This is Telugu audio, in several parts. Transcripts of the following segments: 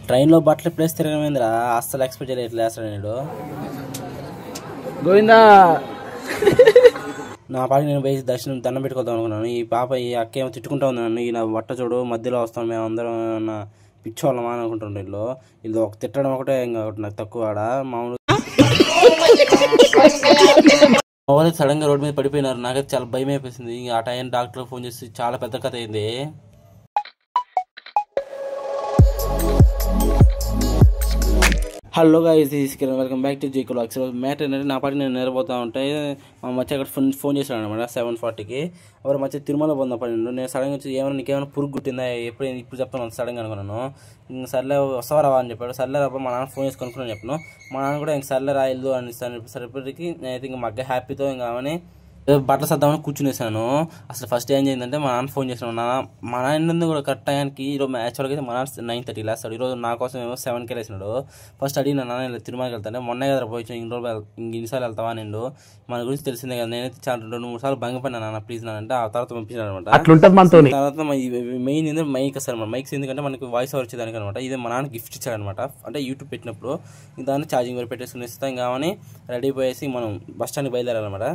ట్రైన్లో బట్టలు ప్లేస్ తిరగమేంద్రా, అస్సలు ఎక్స్పెక్ట్ చేయలేదు ఇట్లా వేస్తాడు నేను. గోవిందా నా పాటి నేను పోయి దండం పెట్టుకోదాం అనుకున్నాను. ఈ పాప ఈ అక్క ఏమో తిట్టుకుంటా ఉంది నన్ను, ఈ నా బట్ట చూడు మధ్యలో వస్తాం మేము అందరం ఏమన్నా పిచ్చోళ్ళమా అని అనుకుంటుండే. వీళ్ళు ఒక తిట్టడం ఒకటే ఇంకా నాకు తక్కువ ఆడ మామూలు. ఎవరైతే సడన్ గా రోడ్డు మీద పడిపోయినారు, నాకైతే చాలా భయం అయిపోయింది. ఇంకా ఆ టైం డాక్టర్ ఫోన్ చేసి చాలా పెద్ద కథ అయింది. Hello guys, welcome back to Jeeko vlogs. Matter ఏంటంటే నా పాటి నేను నిలబోతా ఉంటే మా మధ్య అక్కడ ఫోన్ చేశాను అనమాట 7:40కి. ఎవరు మధ్య తిరుమల పోందా పడిండు. నేను సడన్గా వచ్చి ఏమైనా నీకేమైనా పురుగు గుట్టిందా ఇప్పుడు చెప్తాను సడన్గా అనుకున్నాను. ఇంక సర్లే వస్తావా అని చెప్పాడు. సర్లే రాబా మా నాన్న ఫోన్ చేసి కొనుక్కుని చెప్పాను. మా నాన్న కూడా ఇంక సర్లే రాయిల్దు అని సరిపడికి నేనైతే ఇంక మగ్గ హ్యాపీతో ఇంకా అవని బట్టలు సర్దామని కూర్చునేసాను. అసలు ఫస్ట్ ఏం చేయిందంటే మా నాన్న ఫోన్ చేసాను. మా నాన్న కూడా కరెక్ట్ టైంకి ఈరోజు యాక్చువల్గా అయితే మా నాన్న 9:30 లేస్తాడు. ఈరోజు నా కోసం ఏమో 7కి లేసినాడు. ఫస్ట్ అడిగిన నాన్న తిరుమలకి వెళ్తాను, మొన్నే కదా పోయి ఇన్నిసార్లు వెళ్తావా నిండు, మన గురించి తెలిసిందే కదా. నేనైతే చాలా 2-3 సార్లు భంగపడినా నాన్న ప్లీజ్ నాన్న, ఆ తర్వాత పంపించాను అనమాట. తర్వాత మెయిన్ ఏంటంటే మైక్ వస్తారు అనమాట. మైక్స్ ఎందుకంటే మనకి వాయిస్ ఓవర్ వచ్చేదానికి అనమాట. ఇది మా నాన్న గిఫ్ట్ ఇచ్చాడనమాట. అంటే యూట్యూబ్ పెట్టినప్పుడు దాన్ని ఛార్జింగ్ వరకు పెట్టేసుకుని ఇస్తాం కావని రెడీ పోయేసి మనం బస్ స్టాండ్కి బయలుదేరాలన్నమాట.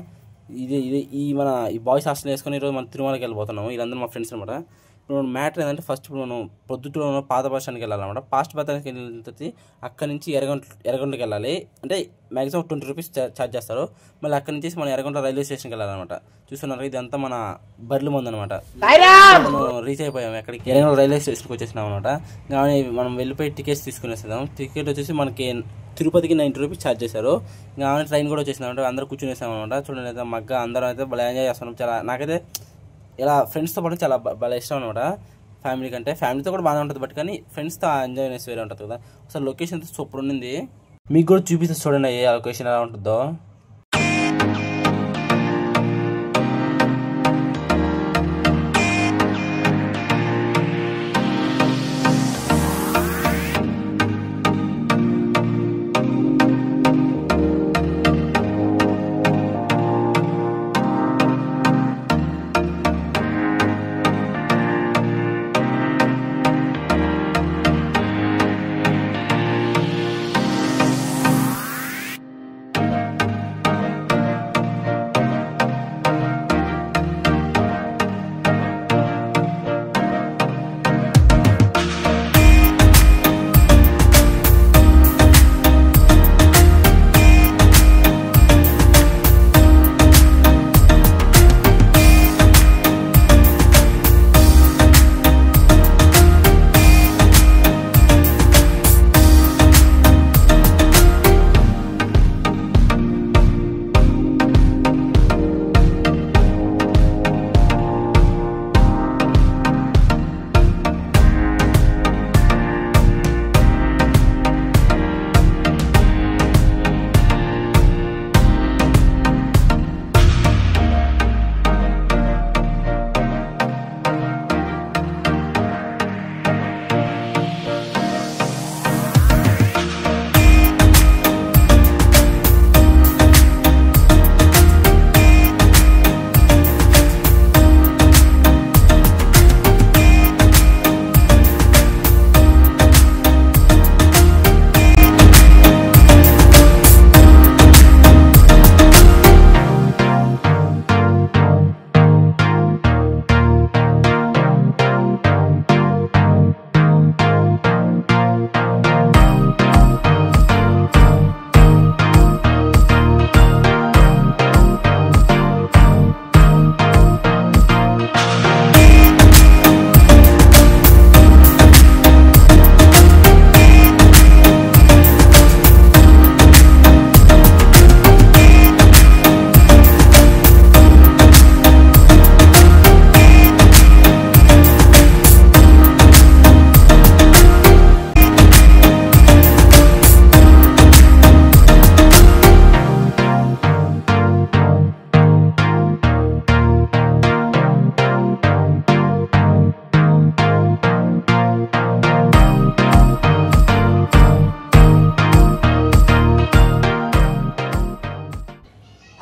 ఈ బాయ్స్ హాస్టల్ వేసుకొని ఈరోజు మనం తిరుమలకి వెళ్ళిపోతున్నాము. వీళ్ళందరూ మా ఫ్రెండ్స్ అనమాట. ఇప్పుడు మ్యాటర్ ఏంటంటే ఫస్ట్ ఇప్పుడు మనం పొద్దుటూరు పాత బస్ స్టాండ్కి వెళ్ళాలన్నమాట. పాస్ట్ బస్ స్టాండ్కి వెళ్ళిన తర్వాత అక్కడి నుంచి ఎర్రగొండకి వెళ్ళాలి. అంటే మ్యాక్సిమం 20 రూపీస్ ఛార్జ్ చేస్తారు. మళ్ళీ అక్కడి నుంచి మనం ఎర్రగొండ రైల్వే స్టేషన్కి వెళ్ళాలన్నమాట. చూస్తున్నారు ఇదంతా మన బర్లు మంది అనమాట. మనం రీచ్ అయిపోయాము ఎక్కడికి, ఎర్రగొండ రైల్వే స్టేషన్కి వచ్చేసినాం అనమాట. కానీ మనం వెళ్ళిపోయి టికెట్స్ తీసుకునేస్తాం. టికెట్ వచ్చేసి మనకి తిరుపతికి 90 రూపీస్ ఛార్జ్ చేశారు. ఇంకా ట్రైన్ కూడా వచ్చేసినాం అంటే అందరూ కూర్చునేసాం అనమాట. చూడండి అయితే మగ్గ అందరం అయితే భలే ఎంజాయ్ చేస్తున్నాం. చాలా నాకైతే ఇలా ఫ్రెండ్స్తో పాటు చాలా భలే ఇష్టం అనమాట. ఫ్యామిలీ కంటే ఫ్యామిలీతో కూడా బాగానే ఉంటుంది, బట్ కానీ ఫ్రెండ్స్తో ఎంజాయ్నెస్ వేరే ఉంటుంది కదా. అసలు లొకేషన్ సూపర్ ఉండింది. మీకు కూడా చూపిస్తే చూడండి ఏ లొకేషన్ ఎలా ఉంటుందో.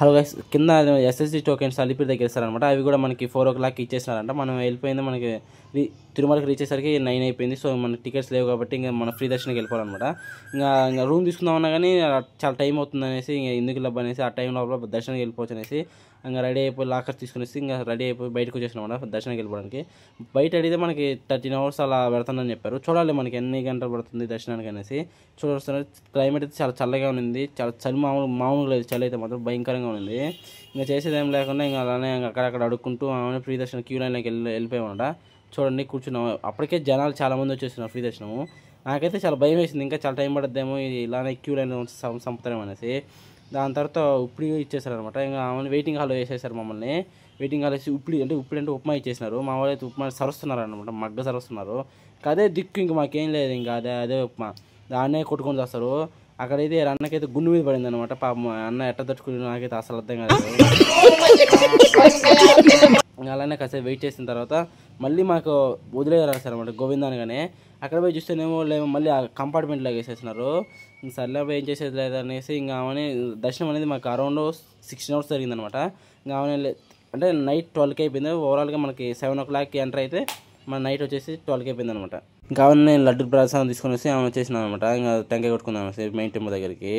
హలో గైస్, కింద ఎస్ఎస్సి టోకెన్స్ అలిపిరి దగ్గర ఇస్తారనమాట. అవి కూడా మనకి 4 o'clock ఇచ్చేసినారంట. మనం వెళ్ళిపోయింది మనకి తిరుమలకి రీచ్ అయ్యేసరికి 9 అయిపోయింది. సో మన టికెట్స్ లేవు కాబట్టి ఇంకా మన ఫ్రీ దర్శనకి వెళ్ళిపోవాలన్నమాట. ఇంకా రూమ్ తీసుకుందామన్నా కానీ చాలా టైం అవుతుంది అనేసి ఇంకా ఎందుకు లబ్బ అనేసి ఆ టైం లోపల దర్శనానికి వెళ్ళిపోవచ్చు అనేసి ఇంకా రెడీ అయిపోయి లాకర్ తీసుకునేసి ఇంకా రెడీ అయిపోయి బయటకు వచ్చేసినాం అన్నమాట దర్శనానికి వెళ్ళిపోవడానికి. బయట అడిగితే మనకి 13 hours అలా పెడుతుందని చెప్పారు. చూడాలి మనకి ఎన్ని గంటలు పడుతుంది దర్శనానికి అనేసి. చూడాల్సిన క్లైమేట్ అయితే చాలా చల్లగా ఉంది, చాలా చలి మామూలుగా లేదు, చలి అయితే మాత్రం భయంకరంగా ఉంది. ఇంకా చేసేది ఏం లేకుండా ఇంకా అలానే అక్కడక్కడ అడుక్కుంటూ ఫ్రీ దర్శనం క్యూ లైన్లోకి వెళ్ళిపోయామన్నమాట. చూడండి కూర్చున్నాము, అప్పటికే జనాలు చాలామంది వచ్చేస్తున్నారు ఫ్రీ దర్శనము. నాకైతే చాలా భయం వేసింది, ఇంకా చాలా టైం పడుద్దేమో ఇలానే క్యూ లైన్ సంపుతారేమో అనేసి. దాని తర్వాత ఉప్పుడు ఇచ్చేసారనమాట. ఇంకా వెయిటింగ్ హాల్లో వేసేసారు మమ్మల్ని. వెయిటింగ్ హాల్ వేసి ఉప్పుడు అంటే ఉప్మా ఇచ్చేసినారు. మా వాళ్ళు అయితే ఉప్మా సరుస్తున్నారు అనమాట, మగ్గ సరుస్తున్నారు. అదే దిక్కు ఇంక మాకేం లేదు, ఇంకా అదే ఉప్మా దాన్నే కొట్టుకొని చేస్తారు. అక్కడైతే అన్నకైతే గుండు మీద పడింది అనమాట. పాపం అన్న ఎట్ట తట్టుకుని నాకైతే అసలు అర్థం కాదు. అలానే కాసేపు వెయిట్ చేసిన తర్వాత మళ్ళీ మాకు వదిలేసారు అనమాట గోవింద అనగానే. అక్కడ పోయి చూస్తేనేమో మళ్ళీ ఆ కంపార్ట్మెంట్లోకి వేసేసినారు. సర్లే ఏం చేసేది లేదనేసి ఇంకా దర్శనం అనేది మాకు అరౌండ్ 16 hours జరిగిందనమాట. ఇంకా అంటే నైట్ 12కి అయిపోయింది. ఓవరాల్గా మనకి 7 o'clock ఎంటర్ అయితే మన నైట్ వచ్చేసి 12కి అయిపోయింది అనమాట. ఇంకా నేను లడ్డు ప్రసాదం తీసుకొని వచ్చి వచ్చేసినాను అనమాట. ఇంకా టెంకాయ కొట్టుకుందాం మెయిన్ టెంపుల్ దగ్గరికి.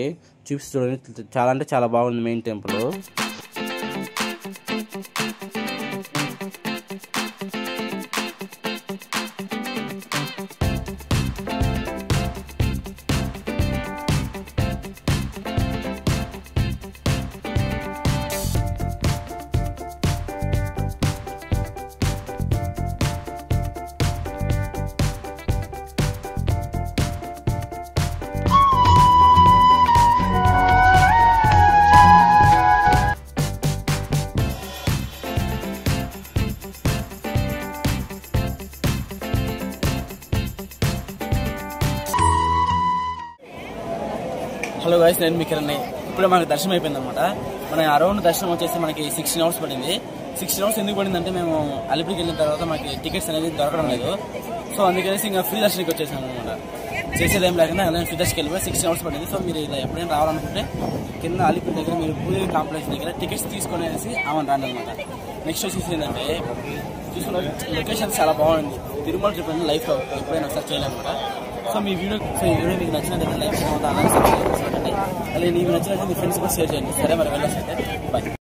చూపిస్తూ చూడండి, చాలా అంటే చాలా బాగుంది మెయిన్ టెంపుల్. హలో గైస్, నేను మీ కిరణ్. ఇప్పుడే మనకి దర్శనం అయిపోయింది అనమాట. మన అరౌండ్ దర్శనం వచ్చేసి మనకి 16 hours పడింది. 16 hours ఎందుకు పడిందంటే మేము అలిపిరికి వెళ్ళిన తర్వాత మనకి టికెట్స్ అనేది దొరకడం లేదు. సో అందుకనేసి ఇంకా ఫ్రీ దర్శనకి వచ్చేసాను అనమాట. చేసేది ఏం లేకుండా అలానే ఫ్రీ దర్శనకి వెళ్ళిపోయి 16 hours పడింది. సో మీరు ఇలా ఎప్పుడైనా రావాలనుకుంటే కింద అలిపిరి దగ్గర మీరు పూజ కాంప్లెక్స్ దగ్గర టికెట్స్ తీసుకునేసి రాండి అనమాట. నెక్స్ట్ వచ్చేసి ఏంటంటే చూసుకున్న లొకేషన్ చాలా బాగుంది. తిరుమల ట్రిప్ అనేది లైఫ్లో ఎప్పుడైనా ఒకసారి చేయాలన్నమాట. సో ఈ వీడియో మీకు నచ్చినట్లయితే లైక్ చేయండి, అలాగే సబ్స్క్రైబ్ చేసుకోండి. అలాగే మీకు నచ్చినట్లయితే మీ ఫ్రెండ్స్ కూడా షేర్ చేయండి. సరే మరి వెళ్ళొస్తే బాయ్.